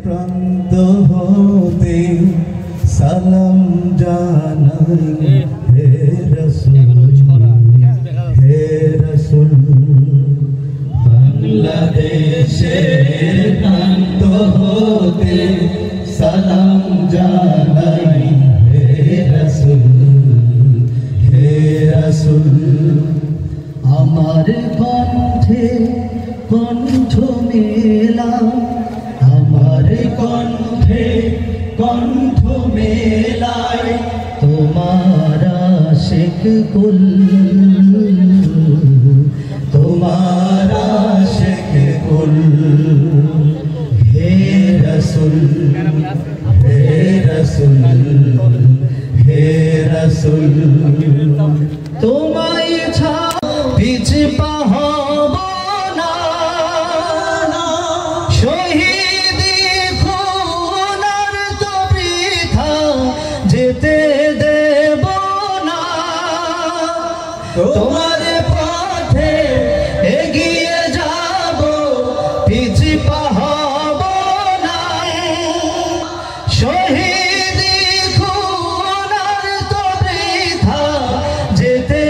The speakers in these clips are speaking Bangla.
প্রান্ত হতে সালাম জানাই হে রাসূল বাংলাদেশের প্রান্ত হতে সালাম জানাই হে রাসূল আমার কণ্ঠে কণ্ঠ মেলা আমার কণ্ঠে কণ্ঠ মেলায় তোমার আশিক কুল তোমার আশিক কুল হে রাসূল হে রাসূল হে রাসূল তোমায় ছাড়া পিছপা হব না শহীদি খুনার তো বৃথা যেতে দেব না তোমার পথে এগিয়ে যাব পিছপা হব না শহীদি খুনার তো বৃথা যেতে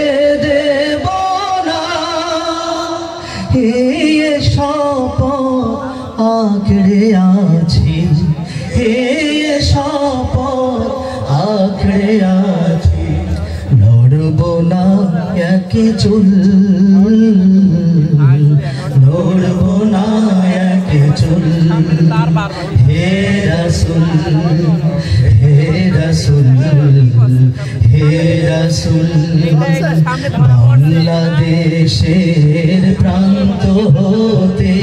দেব না এই শপথ আঁকড়ে আছি এই শপথ আঁকড়ে আছি নড়ব না এক চুল নড়ব না এক চুল হে রাসূল হে রাসূল হে রাসূল বাংলাদেশের প্রান্ত হতে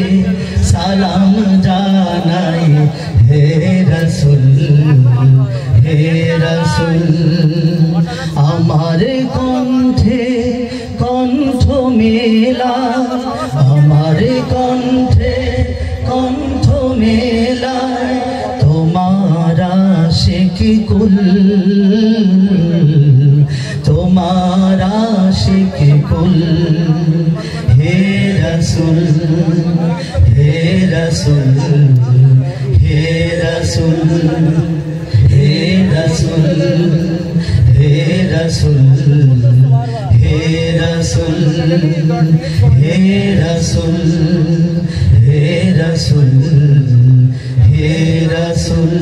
সালাম জানাই হে রাসূল হে রাসূল আমার কণ্ঠে কণ্ঠ মেলা আমার কণ্ঠে কণ্ঠ মেলা তোমার আশিক কুল তোমার আশিক কুল হে রাসূল হে রাসূল হে রাসূল হে রাসূল হে রাসূল হে রাসূল হে রাসূল হে রাসূল হে রাসূল